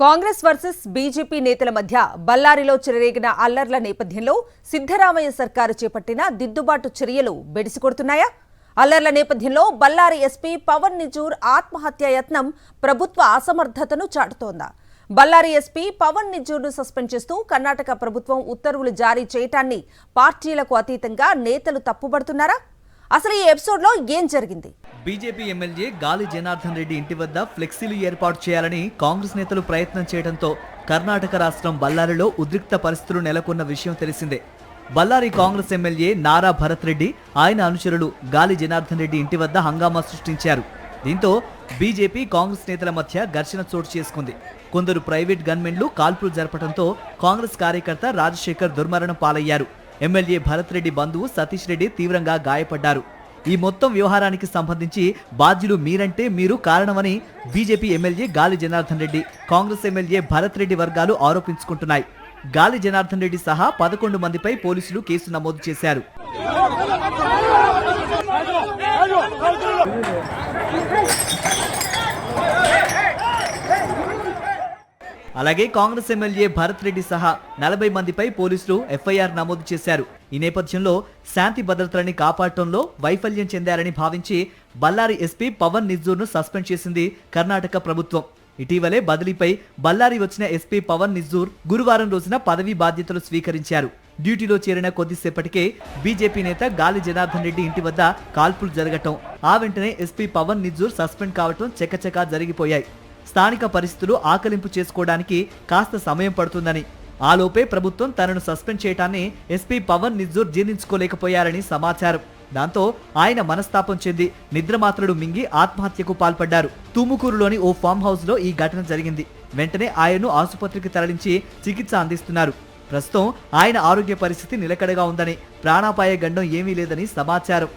Congress versus BJP నేతల మధ్య బళ్ళారిలో చెలరేగిన అల్లర్ల నేపథ్యంలో సిద్ధరామయ్య సర్కారు చేపట్టిన దిద్దుబాటు చర్యలు బెడిసికొడుతున్నాయా? అల్లర్ల నేపథ్యంలో బళ్ళారి ఎస్పీ పవన్ నిజూర్ ఆత్మహత్య యత్నం ప్రభుత్వ అసమర్థతను చాటుతోందా? బళ్ళారి ఎస్పీ పవన్ నిజూర్ను సస్పెండ్ చేస్తూ కర్ణాటక ప్రభుత్వం ఉత్తర్వులు జారీ చేయటాన్ని పార్టీలకు అతీతంగా నేతలు తప్పుబడుతున్నారా? అసలు ఈ ఎపిసోడ్లో ఏం జరిగింది? బీజేపీ ఎమ్మెల్యే గాలి జనార్దన్ రెడ్డి ఇంటి వద్ద ఫ్లెక్సీలు ఏర్పాటు చేయాలని కాంగ్రెస్ నేతలు ప్రయత్నం చేయడంతో కర్ణాటక రాష్ట్రం బళ్ళారిలో ఉద్రిక్త పరిస్థితులు నెలకొన్న విషయం తెలిసిందే. బళ్ళారి కాంగ్రెస్ ఎమ్మెల్యే నారా భరత్ రెడ్డి, ఆయన అనుచరులు గాలి జనార్దన్ రెడ్డి ఇంటి వద్ద హంగామా సృష్టించారు. దీంతో బీజేపీ కాంగ్రెస్ నేతల మధ్య ఘర్షణ చోటు చేసుకుంది. కొందరు ప్రైవేట్ గన్మెన్లు కాల్పులు జరపడంతో కాంగ్రెస్ కార్యకర్త రాజశేఖర్ దుర్మరణం పాలయ్యారు. ఎమ్మెల్యే భరత్ రెడ్డి బంధువు సతీష్ రెడ్డి తీవ్రంగా గాయపడ్డారు. ఈ మొత్తం వ్యవహారానికి సంబంధించి బాధ్యులు మీరంటే మీరు కారణమని బీజేపీ ఎమ్మెల్యే గాలి జనార్దన్ రెడ్డి, కాంగ్రెస్ ఎమ్మెల్యే భరత్ రెడ్డి వర్గాలు ఆరోపించుకుంటున్నాయి. గాలి జనార్దన్ రెడ్డి సహా 11 మందిపై పోలీసులు కేసు నమోదు చేశారు. అలాగే కాంగ్రెస్ ఎమ్మెల్యే భరత్ రెడ్డి సహా 40 మందిపై పోలీసులు ఎఫ్ఐఆర్ నమోదు చేశారు. ఈ నేపథ్యంలో శాంతి భద్రతలని కాపాడటంలో వైఫల్యం చెందారని భావించి బళ్ళారి ఎస్పీ పవన్ నిజూర్ను సస్పెండ్ చేసింది కర్ణాటక ప్రభుత్వం. ఇటీవలే బదిలీపై బళ్ళారి వచ్చిన ఎస్పీ పవన్ నిజూర్ గురువారం రోజున పదవీ బాధ్యతలు స్వీకరించారు. డ్యూటీలో చేరిన కొద్దిసేపటికే బీజేపీ నేత గాలి జనార్దన్ రెడ్డి ఇంటి వద్ద కాల్పులు జరగటం, ఆ వెంటనే ఎస్పీ పవన్ నిజూర్ సస్పెండ్ కావటం చకచకా జరిగిపోయాయి. స్థానిక పరిస్థితులు ఆకలింపు చేసుకోవడానికి కాస్త సమయం పడుతుందని, ఆలోపే ప్రభుత్వం తనను సస్పెండ్ చేయటాన్ని ఎస్పీ పవన్ నిజూర్ జీర్ణించుకోలేకపోయారని సమాచారం. దాంతో ఆయన మనస్తాపం చెంది నిద్రమాత్రలు మింగి ఆత్మహత్యకు పాల్పడ్డారు. తుముకూరులోని ఓ ఫామ్ హౌస్ లో ఈ ఘటన జరిగింది. వెంటనే ఆయన్ను ఆసుపత్రికి తరలించి చికిత్స అందిస్తున్నారు. ప్రస్తుతం ఆయన ఆరోగ్య పరిస్థితి నిలకడగా ఉందని, ప్రాణాపాయ గండం ఏమీ లేదని సమాచారం.